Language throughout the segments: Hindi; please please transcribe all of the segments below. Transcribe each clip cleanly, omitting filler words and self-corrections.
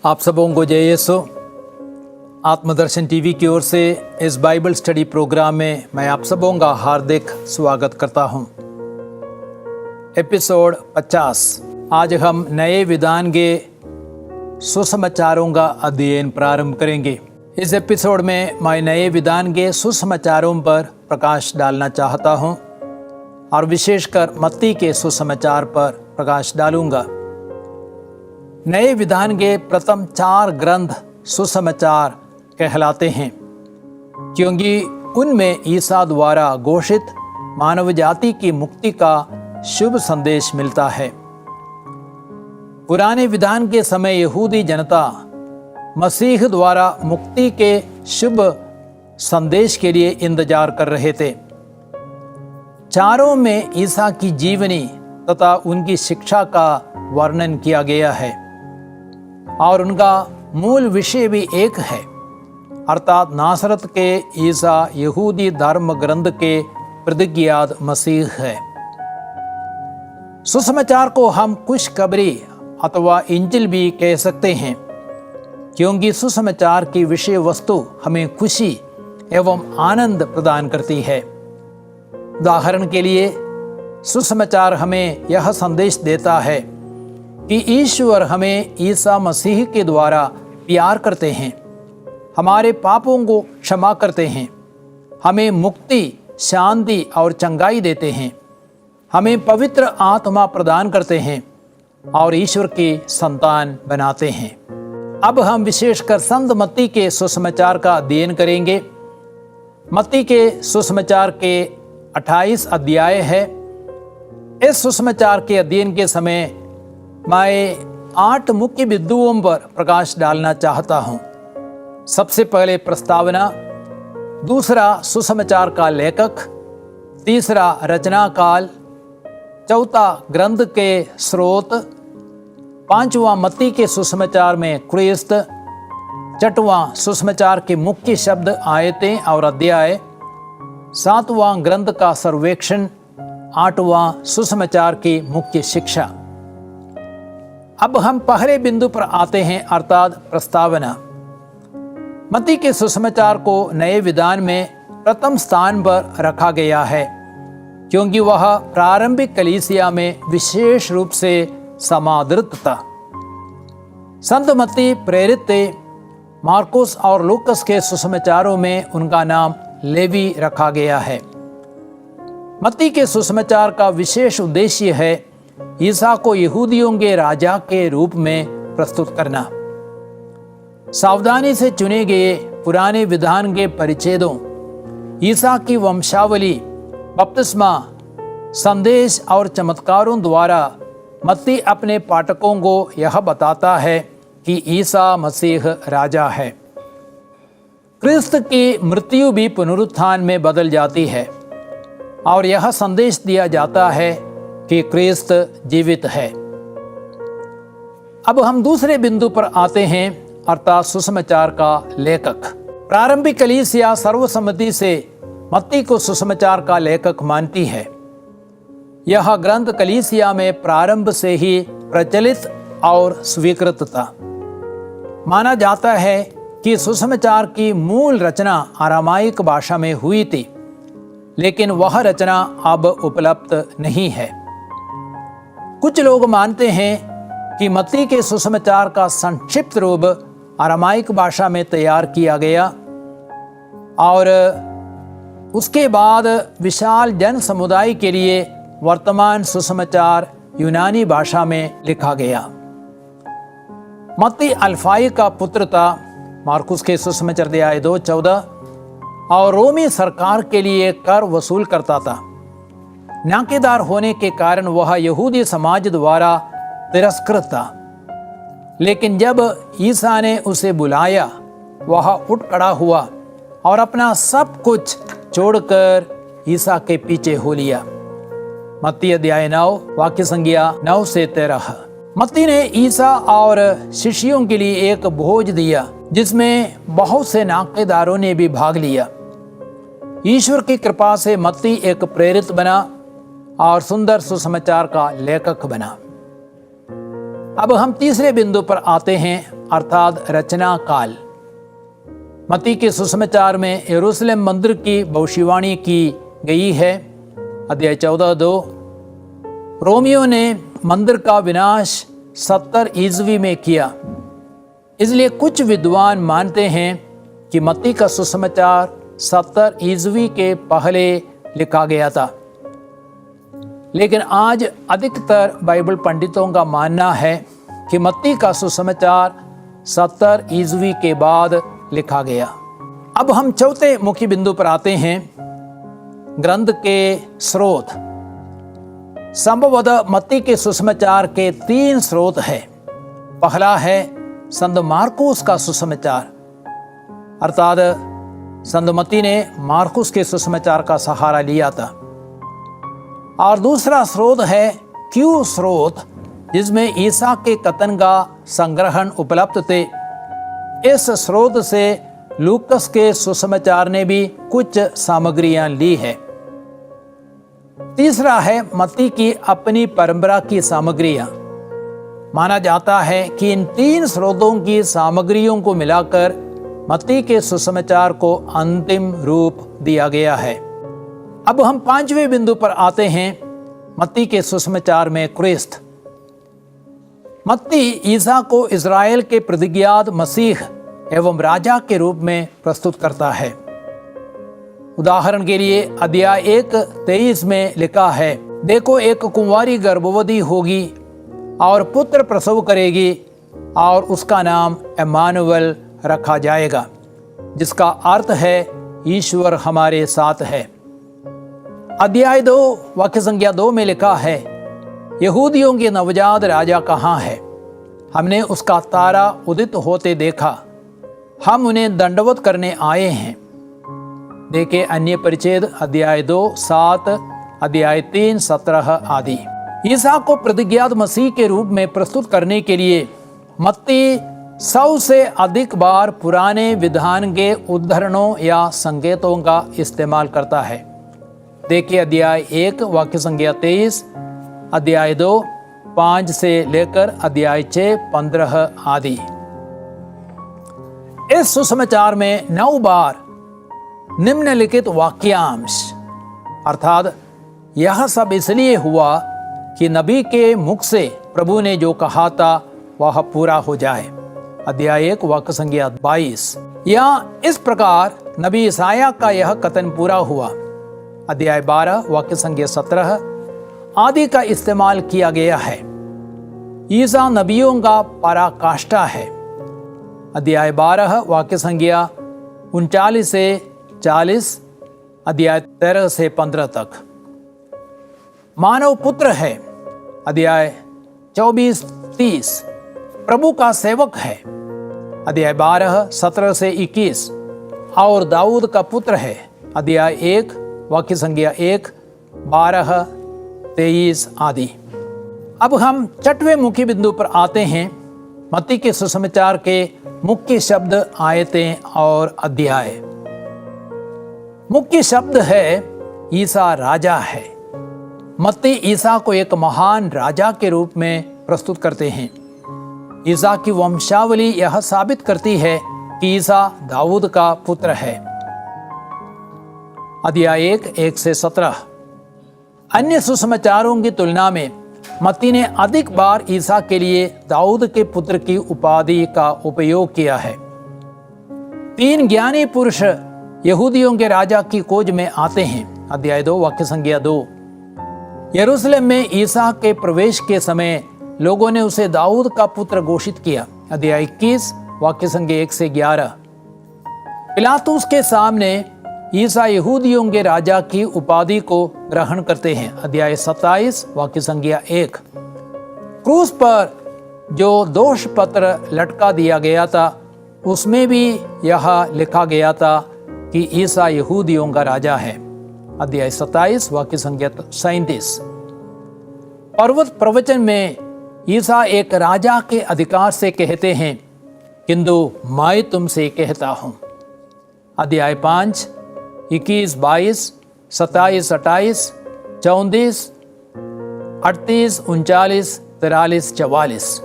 आप सबों को जय यीशु। आत्मदर्शन टीवी की ओर से इस बाइबल स्टडी प्रोग्राम में मैं आप सबों का हार्दिक स्वागत करता हूं। एपिसोड 50। आज हम नए विधान के सुसमाचारों का अध्ययन प्रारंभ करेंगे। इस एपिसोड में मैं नए विधान के सुसमाचारों पर प्रकाश डालना चाहता हूं और विशेषकर मत्ती के सुसमाचार पर प्रकाश डालूंगा। नए विधान के प्रथम 4 ग्रंथ सुसमाचार कहलाते हैं क्योंकि उनमें ईसा द्वारा घोषित मानव जाति की मुक्ति का शुभ संदेश मिलता है। पुराने विधान के समय यहूदी जनता मसीह द्वारा मुक्ति के शुभ संदेश के लिए इंतजार कर रहे थे। चारों में ईसा की जीवनी तथा उनकी शिक्षा का वर्णन किया गया है और उनका मूल विषय भी एक है, अर्थात नासरत के ईसा यहूदी धर्म ग्रंथ के प्रतिज्ञात मसीह है। सुसमाचार को हम खुशखबरी अथवा इंजिल भी कह सकते हैं क्योंकि सुसमाचार की विषय वस्तु हमें खुशी एवं आनंद प्रदान करती है। उदाहरण के लिए सुसमाचार हमें यह संदेश देता है कि ईश्वर हमें ईसा मसीह के द्वारा प्यार करते हैं, हमारे पापों को क्षमा करते हैं, हमें मुक्ति, शांति और चंगाई देते हैं, हमें पवित्र आत्मा प्रदान करते हैं और ईश्वर की संतान बनाते हैं। अब हम विशेषकर संत मत्ती के सुसमाचार का अध्ययन करेंगे। मत्ती के सुसमाचार के 28 अध्याय है। इस सुसमाचार के अध्ययन के समय मैं 8 मुख्य बिंदुओं पर प्रकाश डालना चाहता हूं। सबसे पहले प्रस्तावना, दूसरा सुसमाचार का लेखक, तीसरा रचना काल, चौथा ग्रंथ के स्रोत, पांचवा मत्ती के सुसमाचार में क्रिस्त, छठवां सुसमाचार के मुख्य शब्द, आयतें और अध्याय, सातवां ग्रंथ का सर्वेक्षण, आठवां सुसमाचार की मुख्य शिक्षा। अब हम पहले बिंदु पर आते हैं, अर्थात प्रस्तावना। मत्ती के सुसमाचार को नए विधान में प्रथम स्थान पर रखा गया है क्योंकि वह प्रारंभिक कलीसिया में विशेष रूप से समादृत था। संत मत्ती प्रेरित थे। मार्कुस और लूकस के सुसमाचारों में उनका नाम लेवी रखा गया है। मत्ती के सुसमाचार का विशेष उद्देश्य है ईसा को यहूदियों के राजा के रूप में प्रस्तुत करना। सावधानी से चुने गए पुराने विधान के परिच्छेदों, ईसा की वंशावली, बपतिस्मा, संदेश और चमत्कारों द्वारा मत्ती अपने पाठकों को यह बताता है कि ईसा मसीह राजा है। क्रिस्त की मृत्यु भी पुनरुत्थान में बदल जाती है और यह संदेश दिया जाता है कि क्रिस्त जीवित है। अब हम दूसरे बिंदु पर आते हैं, अर्थात सुसमाचार का लेखक। प्रारंभिक कलीसिया सर्वसम्मति से मत्ती को सुसमाचार का लेखक मानती है। यह ग्रंथ कलीसिया में प्रारंभ से ही प्रचलित और स्वीकृत था। माना जाता है कि सुसमाचार की मूल रचना अरामाइक भाषा में हुई थी, लेकिन वह रचना अब उपलब्ध नहीं है। कुछ लोग मानते हैं कि मत्ती के सुसमाचार का संक्षिप्त रूप अरामाइक भाषा में तैयार किया गया और उसके बाद विशाल जन समुदाय के लिए वर्तमान सुसमाचार यूनानी भाषा में लिखा गया। मत्ती अल्फाई का पुत्र था। मार्कुस के सुसमाचार अध्याय 2:14 और रोमी सरकार के लिए कर वसूल करता था। नाकेदार होने के कारण वह यहूदी समाज द्वारा तिरस्कृत था, लेकिन जब ईसा ने उसे बुलाया वह उठ खड़ा हुआ और अपना सब कुछ छोड़कर ईसा के पीछे हो लिया। मत्ती अध्याय 9 वाक्य संख्या 9 से 13। मत्ती ने ईसा और शिष्यों के लिए एक भोज दिया जिसमें बहुत से नाकेदारों ने भी भाग लिया। ईश्वर की कृपा से मत्ती एक प्रेरित बना और सुंदर सुसमाचार का लेखक बना। अब हम तीसरे बिंदु पर आते हैं, अर्थात रचना काल। मत्ती के सुसमाचार में यरूशलेम मंदिर की भविष्यवाणी की गई है। अध्याय 14:2, रोमियो ने मंदिर का विनाश 70 ईस्वी में किया। इसलिए कुछ विद्वान मानते हैं कि मत्ती का सुसमाचार 70 ईस्वी के पहले लिखा गया था। लेकिन आज अधिकतर बाइबल पंडितों का मानना है कि मत्ती का सुसमाचार 70 ईस्वी के बाद लिखा गया। अब हम चौथे मुख्य बिंदु पर आते हैं, ग्रंथ के स्रोत। संभवतः मत्ती के सुसमाचार के 3 स्रोत हैं। पहला है संत मार्कुस का सुसमाचार, अर्थात संत मत्ती ने मार्कुस के सुसमाचार का सहारा लिया था। और दूसरा स्रोत है क्यू स्रोत, जिसमें ईसा के कथन का संग्रहण उपलब्ध थे। इस स्रोत से लूकस के सुसमाचार ने भी कुछ सामग्रियां ली है। तीसरा है मत्ती की अपनी परंपरा की सामग्रियां। माना जाता है कि इन 3 स्रोतों की सामग्रियों को मिलाकर मत्ती के सुसमाचार को अंतिम रूप दिया गया है। अब हम 5वें बिंदु पर आते हैं, मत्ती के सुसमाचार में क्रिस्त। मत्ती ईसा को इज़राइल के प्रतिज्ञात मसीह एवं राजा के रूप में प्रस्तुत करता है। उदाहरण के लिए अध्याय 1:23 में लिखा है, देखो एक कुंवारी गर्भवती होगी और पुत्र प्रसव करेगी और उसका नाम इम्मानुएल रखा जाएगा, जिसका अर्थ है ईश्वर हमारे साथ है। अध्याय 2 वाक्य संख्या 2 में लिखा है, यहूदियों के नवजात राजा कहाँ है? हमने उसका तारा उदित होते देखा, हम उन्हें दंडवत करने आए हैं। देखे अन्य परिच्छेद अध्याय 2:7, अध्याय 3:17 आदि। ईसा को प्रतिज्ञात मसीह के रूप में प्रस्तुत करने के लिए मत्ती 100 से अधिक बार पुराने विधान के उद्धरणों या संकेतों का इस्तेमाल करता है। देखिए अध्याय 1 वाक्य संख्या 23, अध्याय 2 5 से लेकर अध्याय 6 15 आदि। इस सुसमाचार में 9 बार निम्नलिखित वाक्यांश, अर्थात यह सब इसलिए हुआ कि नबी के मुख से प्रभु ने जो कहा था वह पूरा हो जाए। अध्याय 1 वाक्य संख्या 22। या इस प्रकार नबी ईसाया का यह कथन पूरा हुआ। अध्याय 12 वाक्य संख्या 17 आदि का इस्तेमाल किया गया है। ईसा नबियों का पराकाष्ठा है। अध्याय 12 वाक्य संख्या 39 से 40, अध्याय 13 से 15 तक। मानव पुत्र है। अध्याय 24-30 प्रभु का सेवक है। अध्याय 12 17 से 21 और दाऊद का पुत्र है। अध्याय 1 वाक्य संख्या 1 12 23 आदि। अब हम 6वें मुख्य बिंदु पर आते हैं, मत्ती के सुसमाचार के मुख्य शब्द, आयतें और अध्याय। मुख्य शब्द है ईसा राजा है। मत्ती ईसा को एक महान राजा के रूप में प्रस्तुत करते हैं। ईसा की वंशावली यह साबित करती है कि ईसा दाऊद का पुत्र है। अध्याय 1 से 17। अन्य सुसमाचारों की तुलना में मत्ती ने अधिक बार ईसा के लिए दाऊद के पुत्र की उपाधि का उपयोग किया है। 3 ज्ञानी पुरुष यहूदियों के राजा की खोज में आते हैं। अध्याय 2 वाक्य संख्या 2। यरूशलेम में ईसा के प्रवेश के समय लोगों ने उसे दाऊद का पुत्र घोषित किया। अध्याय 21 वाक्य संख्या 1 से 11। पिलातुस के सामने ईसा यहूदियों के राजा की उपाधि को ग्रहण करते हैं। अध्याय 27 वाक्य संख्या 1। क्रूस पर जो दोष पत्र लटका दिया गया था उसमें भी यह लिखा गया था कि ईसा यहूदियों का राजा है। अध्याय 27 वाक्य संख्या 37। पर्वत प्रवचन में ईसा एक राजा के अधिकार से कहते हैं, किंतु मैं तुमसे कहता हूं। अध्याय 5 21 22 27 28 34 38 39 43 44।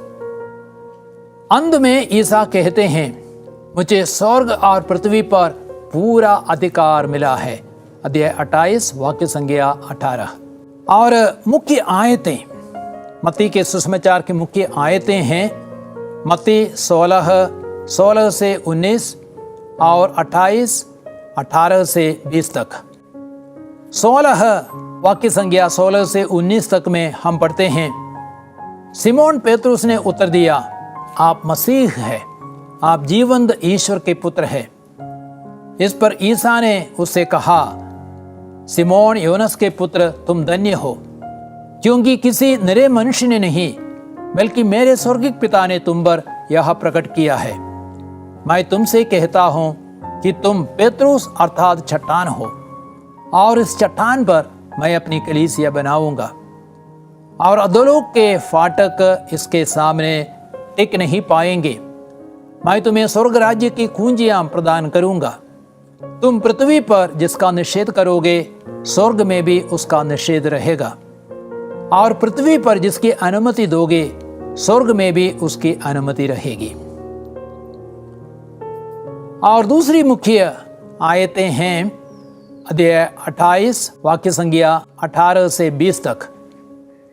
अंत में ईसा कहते हैं, मुझे स्वर्ग और पृथ्वी पर पूरा अधिकार मिला है। अध्याय 28 वाक्य संख्या 18। और मुख्य आयतें, मत्ती के सुसमाचार की मुख्य आयतें हैं मत्ती 16 से 19 और 28 18 से 20 तक। 16 वाक्य संख्या 16 से 19 तक में हम पढ़ते हैं, सिमोन पेतरुस ने उत्तर दिया, आप मसीह है, आप जीवंत ईश्वर के पुत्र हैं। इस पर ईसा ने उससे कहा, सिमोन योनस के पुत्र, तुम धन्य हो, क्योंकि किसी निरे मनुष्य ने नहीं बल्कि मेरे स्वर्गिक पिता ने तुम पर यह प्रकट किया है। मैं तुमसे कहता हूं कि तुम पेतरुस अर्थात चट्टान हो, और इस चट्टान पर मैं अपनी कलीसिया बनाऊंगा, और अधोलोक के फाटक इसके सामने टिक नहीं पाएंगे। मैं तुम्हें स्वर्ग राज्य की कुंजियां प्रदान करूंगा। तुम पृथ्वी पर जिसका निषेध करोगे, स्वर्ग में भी उसका निषेध रहेगा, और पृथ्वी पर जिसकी अनुमति दोगे, स्वर्ग में भी उसकी अनुमति रहेगी। और दूसरी मुख्य आयतें हैं अध्याय 28 वाक्य संख्या 18 से 20 तक।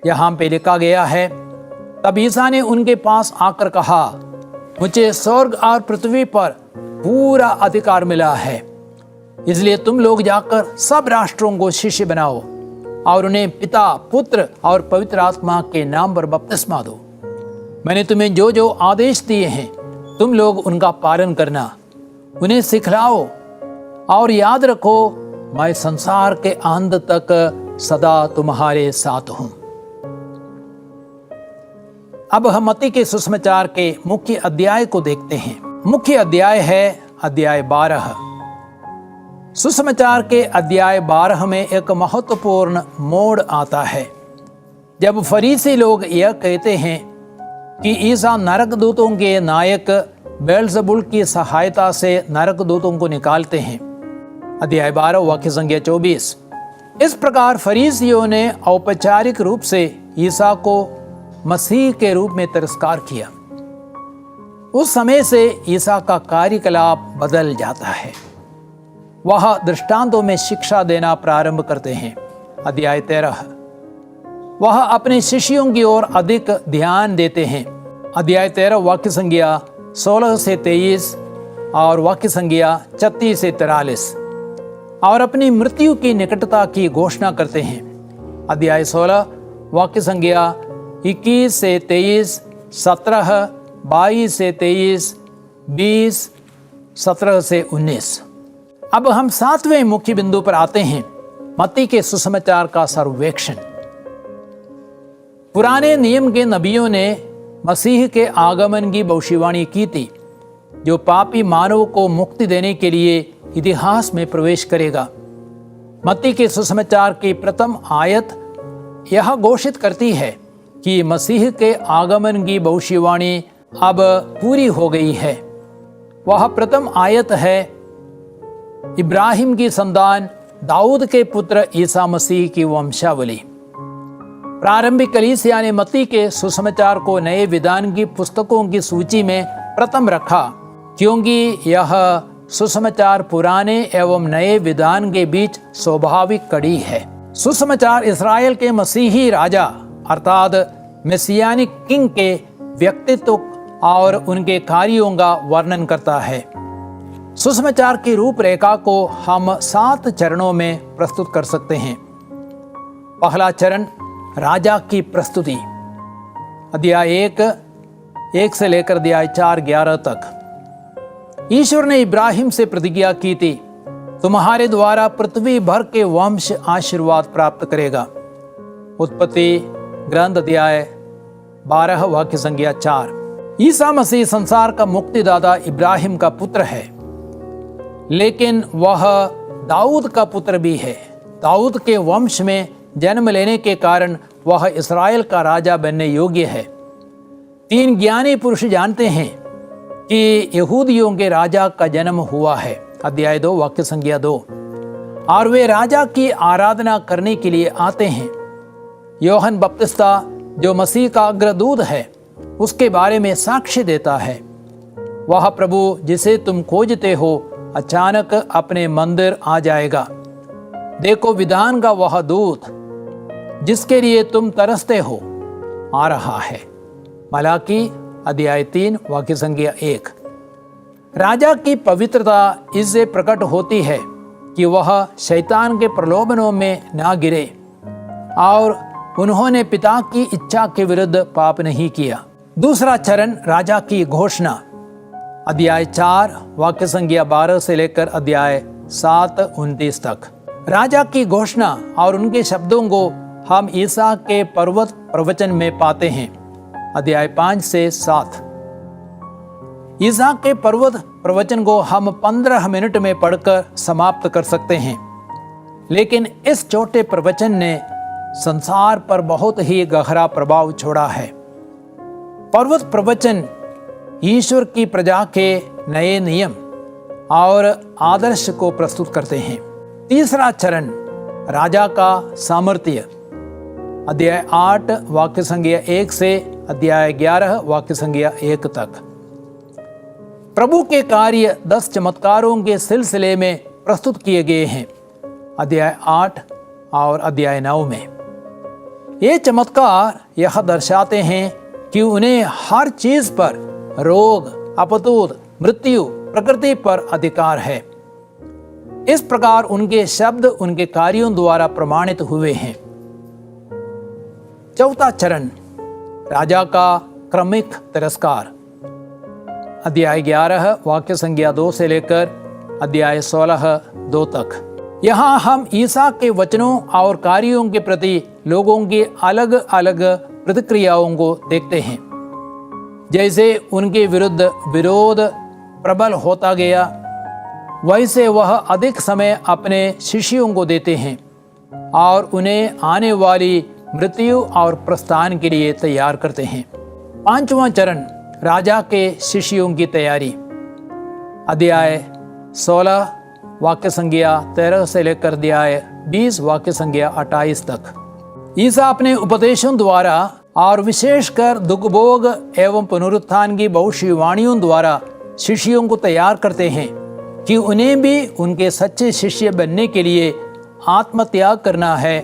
यहाँ पे लिखा गया है, तब ईसा ने उनके पास आकर कहा, मुझे स्वर्ग और पृथ्वी पर पूरा अधिकार मिला है, इसलिए तुम लोग जाकर सब राष्ट्रों को शिष्य बनाओ और उन्हें पिता, पुत्र और पवित्र आत्मा के नाम पर बपतिस्मा दो। मैंने तुम्हें जो जो आदेश दिए हैं तुम लोग उनका पालन करना, उन्हें सिखलाओ और याद रखो, मैं संसार के अंत तक सदा तुम्हारे साथ हूं। अब हम मत्ती के सुसमाचार के मुख्य अध्याय को देखते हैं। मुख्य अध्याय है अध्याय 12। सुसमाचार के अध्याय 12 में एक महत्वपूर्ण मोड़ आता है, जब फरीसी लोग यह कहते हैं कि ईसा नरक दूतों के नायक बेल्ज़ेबुल की सहायता से नरक दूतों को निकालते हैं। अध्याय 12 वाक्य संख्या 24। इस प्रकार फरीसियों ने औपचारिक रूप से ईसा को मसीह के रूप में तिरस्कार किया। उस समय से ईसा का कार्यकलाप बदल जाता है। वह दृष्टांतों में शिक्षा देना प्रारंभ करते हैं। अध्याय 13। वह अपने शिष्यों की ओर अधिक ध्यान देते हैं। अध्याय 13 वाक्य संख्या 16 से 23 और वाक्य संख्या 36 से 43, और अपनी मृत्यु की निकटता की घोषणा करते हैं। अध्याय 16 वाक्य संख्या 21 से 23, 17, 22 से 23, 20, 17 से 19। अब हम 7वें मुख्य बिंदु पर आते हैं, मत्ती के सुसमाचार का सर्वेक्षण। पुराने नियम के नबियों ने मसीह के आगमन की भविष्यवाणी की थी, जो पापी मानव को मुक्ति देने के लिए इतिहास में प्रवेश करेगा। मत्ती के सुसमाचार की प्रथम आयत यह घोषित करती है कि मसीह के आगमन की भविष्यवाणी अब पूरी हो गई है। वह प्रथम आयत है इब्राहिम की संतान, दाऊद के पुत्र ईसा मसीह की वंशावली। प्रारंभिक कलीसिया ने मत्ती के सुसमाचार को नए विधान की पुस्तकों की सूची में प्रथम रखा, क्योंकि यह सुसमाचार पुराने एवं नए विधान के बीच स्वाभाविक कड़ी है। सुसमाचार इस्राएल के मसीही राजा अर्थात मेसियानिक किंग के व्यक्तित्व और उनके कार्यों का वर्णन करता है। सुसमाचार की रूपरेखा को हम 7 चरणों में प्रस्तुत कर सकते हैं। पहला चरण, राजा की प्रस्तुति। अध्याय 1 से लेकर अध्याय 4-11 तक। ईश्वर ने इब्राहिम से प्रतिज्ञा की थी, तुम्हारे द्वारा पृथ्वी भर के वंश आशीर्वाद प्राप्त करेगा। उत्पत्ति ग्रंथ अध्याय 12 वाक्य संख्या 4। ईसा मसीह संसार का मुक्तिदाता इब्राहिम का पुत्र है, लेकिन वह दाऊद का पुत्र भी है। दाऊद के वंश में जन्म लेने के कारण वह इस्राएल का राजा बनने योग्य है। 3 ज्ञानी पुरुष जानते हैं कि यहूदियों के राजा का जन्म हुआ है। अध्याय 2 वाक्य संख्या 2। और वे राजा की आराधना करने के लिए आते हैं। यूहन्ना बपतिस्ता जो मसीह का अग्रदूत है, उसके बारे में साक्ष्य देता है। वह प्रभु जिसे तुम खोजते हो अचानक अपने मंदिर आ जाएगा। देखो, विधान का वह दूत जिसके लिए तुम तरसते हो आ रहा है। मलाकी अध्याय 3 वाक्य संख्या 1। राजा की पवित्रता इससे प्रकट होती है कि वह शैतान के प्रलोभनों में ना गिरे और उन्होंने पिता की इच्छा के विरुद्ध पाप नहीं किया। दूसरा चरण, राजा की घोषणा। अध्याय 4 वाक्य संख्या 12 से लेकर अध्याय 7-29 तक। राजा की घोषणा और उनके शब्दों को हम ईसा के पर्वत प्रवचन में पाते हैं। अध्याय 5 से 7। ईसा के पर्वत प्रवचन को हम 15 मिनट में पढ़कर समाप्त कर सकते हैं, लेकिन इस छोटे प्रवचन ने संसार पर बहुत ही गहरा प्रभाव छोड़ा है। पर्वत प्रवचन ईश्वर की प्रजा के नए नियम और आदर्श को प्रस्तुत करते हैं। तीसरा चरण, राजा का सामर्थ्य। अध्याय 8 वाक्य संख्या 1 से अध्याय 11 वाक्य संख्या 1 तक। प्रभु के कार्य 10 चमत्कारों के सिलसिले में प्रस्तुत किए गए हैं। अध्याय 8 और अध्याय 9 में ये चमत्कार यह दर्शाते हैं कि उन्हें हर चीज पर, रोग, अपतूत, मृत्यु, प्रकृति पर अधिकार है। इस प्रकार उनके शब्द उनके कार्यों द्वारा प्रमाणित हुए हैं। चौथा चरण, राजा का क्रमिक तिरस्कार। अध्याय 11 वाक्य संख्या 2 से लेकर अध्याय 16:2 तक। यहाँ हम ईसा के वचनों और कार्यों के प्रति लोगों की अलग अलग प्रतिक्रियाओं को देखते हैं। जैसे उनके विरुद्ध विरोध प्रबल होता गया, वैसे वह अधिक समय अपने शिष्यों को देते हैं और उन्हें आने वाली मृत्यु और प्रस्थान के लिए तैयार करते हैं। पांचवा चरण, राजा के शिष्यों की तैयारी। अध्याय 16 वाक्य संख्या 13 से लेकर अध्याय 20 वाक्य संख्या 28 तक। ईसा अपने उपदेशों द्वारा और विशेषकर दुखभोग एवं पुनरुत्थान की भविष्यवाणियों द्वारा शिष्यों को तैयार करते हैं कि उन्हें भी उनके सच्चे शिष्य बनने के लिए आत्मत्याग करना है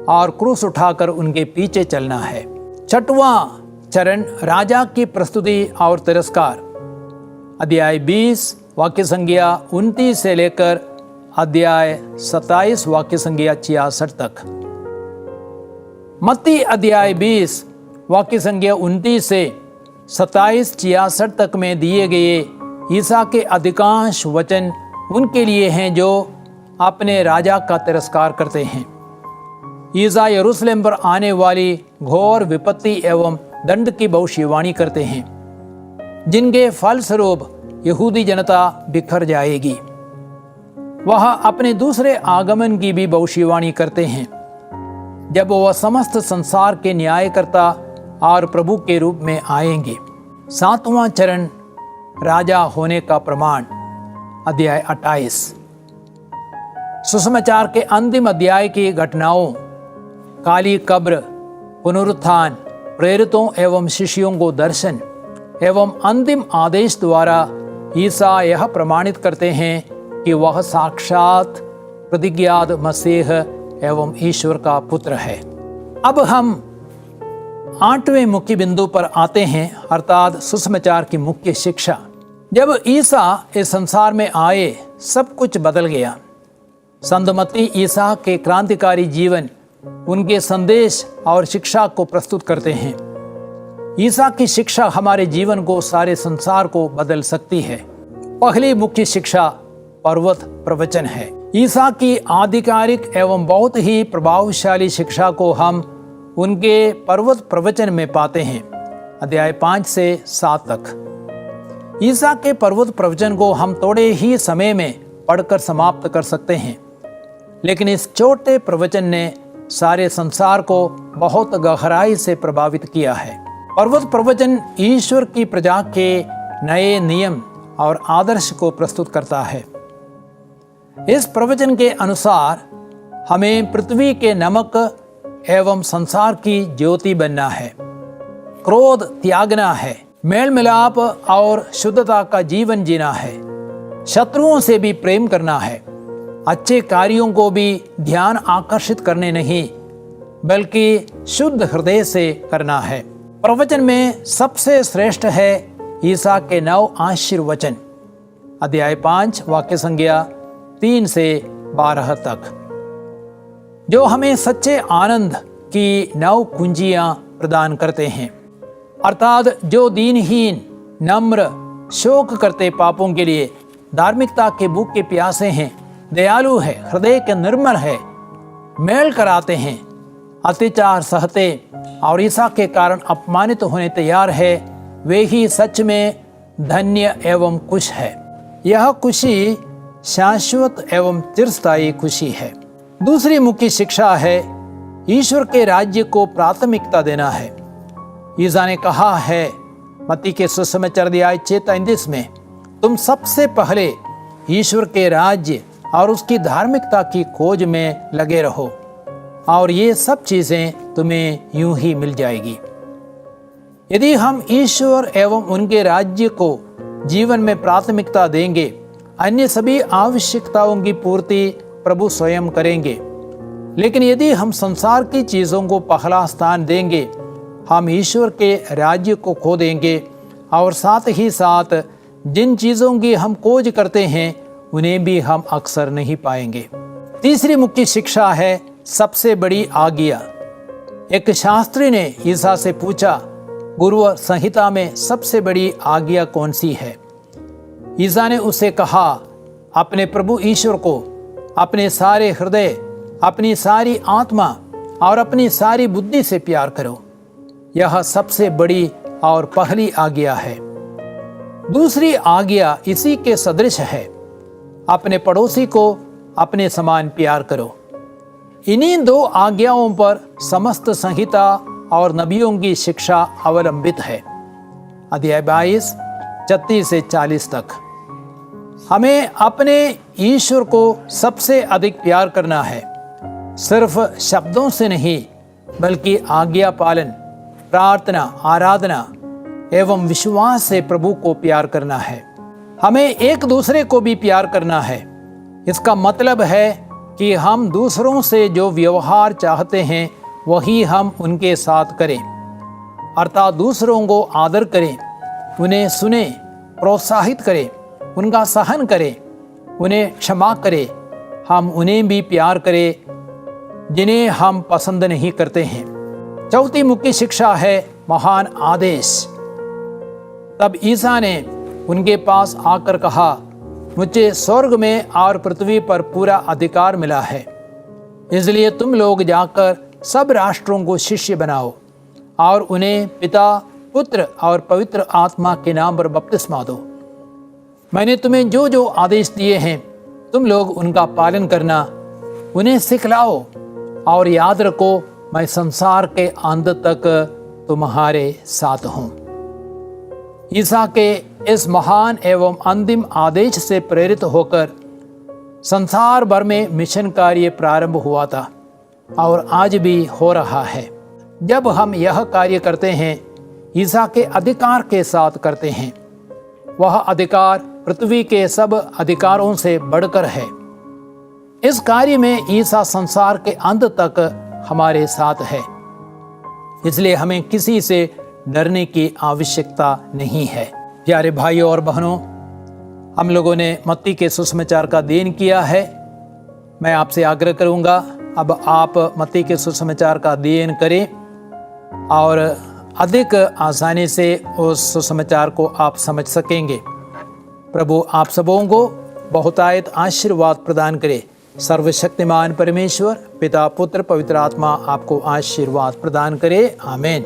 और क्रूस उठाकर उनके पीछे चलना है। छठवां चरण, राजा की प्रस्तुति और तिरस्कार। अध्याय 20 वाक्य संख्या 29 से लेकर अध्याय 27 वाक्य संख्या 66 तक। मत्ती अध्याय 20 वाक्य संख्या 29 से 27-66 तक में दिए गए ईसा के अधिकांश वचन उनके लिए हैं जो अपने राजा का तिरस्कार करते हैं। ईसा यरूशलेम पर आने वाली घोर विपत्ति एवं दंड की भविष्यवाणी करते हैं, जिनके फलस्वरूप यहूदी जनता बिखर जाएगी। वह अपने दूसरे आगमन की भी भविष्यवाणी करते हैं, जब वह समस्त संसार के न्यायकर्ता और प्रभु के रूप में आएंगे। सातवां चरण, राजा होने का प्रमाण। अध्याय 28। सुसमाचार के अंतिम अध्याय की घटनाओं, काली कब्र, पुनरुत्थान, प्रेरितों एवं शिष्यों को दर्शन एवं अंतिम आदेश द्वारा ईसा यह प्रमाणित करते हैं कि वह साक्षात प्रतिज्ञात मसीह एवं ईश्वर का पुत्र है। अब हम 8वें मुख्य बिंदु पर आते हैं, अर्थात सुसमाचार की मुख्य शिक्षा। जब ईसा इस संसार में आए, सब कुछ बदल गया। संत मत्ती ईसा के क्रांतिकारी जीवन, उनके संदेश और शिक्षा को प्रस्तुत करते हैं। ईसा की शिक्षा हमारे जीवन को, सारे संसार को बदल सकती है। पहली मुख्य शिक्षा पर्वत प्रवचन है। ईसा की आधिकारिक एवं बहुत ही प्रभावशाली शिक्षा को हम उनके पर्वत प्रवचन में पाते हैं, अध्याय 5 से 7 तक। ईसा के पर्वत प्रवचन को हम थोड़े ही समय में पढ़कर समाप्त कर सकते हैं, लेकिन इस छोटे प्रवचन ने सारे संसार को बहुत गहराई से प्रभावित किया है। पर्वत प्रवचन ईश्वर की प्रजा के नए नियम और आदर्श को प्रस्तुत करता है। इस प्रवचन के अनुसार हमें पृथ्वी के नमक एवं संसार की ज्योति बनना है। क्रोध त्यागना है, मेल मिलाप और शुद्धता का जीवन जीना है, शत्रुओं से भी प्रेम करना है, अच्छे कार्यों को भी ध्यान आकर्षित करने नहीं बल्कि शुद्ध हृदय से करना है। प्रवचन में सबसे श्रेष्ठ है ईसा के 9 आशीर्वचन, अध्याय 5 वाक्य संज्ञा 3 से 12 तक, जो हमें सच्चे आनंद की 9 कुंजियां प्रदान करते हैं। अर्थात जो दीनहीन, नम्र, शोक करते पापों के लिए, धार्मिकता के भूख के प्यासे हैं, दयालु है, हृदय के निर्मल है, मेल कराते हैं, अत्याचार सहते और ईसा के कारण अपमानित होने तैयार है, वे ही सच में धन्य एवं खुश है। यह खुशी शाश्वत एवं चिरस्थायी खुशी है। दूसरी मुख्य शिक्षा है ईश्वर के राज्य को प्राथमिकता देना है। ईसा ने कहा है मत्ती के सुसमाचार अध्याय 6:33 में, तुम सबसे पहले ईश्वर के राज्य और उसकी धार्मिकता की खोज में लगे रहो और ये सब चीजें तुम्हें यूं ही मिल जाएगी। यदि हम ईश्वर एवं उनके राज्य को जीवन में प्राथमिकता देंगे, अन्य सभी आवश्यकताओं की पूर्ति प्रभु स्वयं करेंगे। लेकिन यदि हम संसार की चीजों को पहला स्थान देंगे, हम ईश्वर के राज्य को खो देंगे और साथ ही साथ जिन चीजों की हम खोज करते हैं उन्हें भी हम अक्सर नहीं पाएंगे। तीसरी मुख्य शिक्षा है सबसे बड़ी आज्ञा। एक शास्त्री ने ईसा से पूछा, गुरु संहिता में सबसे बड़ी आज्ञा कौन सी है? ईसा ने उसे कहा, अपने प्रभु ईश्वर को अपने सारे हृदय, अपनी सारी आत्मा और अपनी सारी बुद्धि से प्यार करो। यह सबसे बड़ी और पहली आज्ञा है। दूसरी आज्ञा इसी के सदृश है, अपने पड़ोसी को अपने समान प्यार करो। इन्हीं 2 आज्ञाओं पर समस्त संहिता और नबियों की शिक्षा अवलंबित है। अध्याय 22 36 से 40 तक। हमें अपने ईश्वर को सबसे अधिक प्यार करना है, सिर्फ शब्दों से नहीं बल्कि आज्ञा पालन, प्रार्थना, आराधना एवं विश्वास से प्रभु को प्यार करना है। हमें एक दूसरे को भी प्यार करना है। इसका मतलब है कि हम दूसरों से जो व्यवहार चाहते हैं वही हम उनके साथ करें, अर्थात दूसरों को आदर करें, उन्हें सुने, प्रोत्साहित करें, उनका सहन करें, उन्हें क्षमा करें, हम उन्हें भी प्यार करें जिन्हें हम पसंद नहीं करते हैं। चौथी मुख्य शिक्षा है महान आदेश। तब ईसा ने उनके पास आकर कहा, मुझे स्वर्ग में और पृथ्वी पर पूरा अधिकार मिला है, इसलिए तुम लोग जाकर सब राष्ट्रों को शिष्य बनाओ और उन्हें पिता, पुत्र और पवित्र आत्मा के नाम पर बपतिस्मा दो। मैंने तुम्हें जो जो आदेश दिए हैं तुम लोग उनका पालन करना, उन्हें सिखलाओ और याद रखो, मैं संसार के अंत तक तुम्हारे साथ हूँ। ईसा के इस महान एवं अंतिम आदेश से प्रेरित होकर संसार भर में मिशन कार्य प्रारंभ हुआ था और आज भी हो रहा है। जब हम यह कार्य करते हैं, ईसा के अधिकार के साथ करते हैं। वह अधिकार पृथ्वी के सब अधिकारों से बढ़कर है। इस कार्य में ईसा संसार के अंत तक हमारे साथ है, इसलिए हमें किसी से डरने की आवश्यकता नहीं है। प्यारे भाइयों और बहनों, हम लोगों ने मत्ती के सुसमाचार का अध्ययन किया है। मैं आपसे आग्रह करूंगा, अब आप मत्ती के सुसमाचार का अध्ययन करें और अधिक आसानी से उस सुसमाचार को आप समझ सकेंगे। प्रभु आप सबों को बहुतायत आशीर्वाद प्रदान करे। सर्वशक्तिमान परमेश्वर पिता, पुत्र, पवित्र आत्मा आपको आशीर्वाद प्रदान करे। आमीन।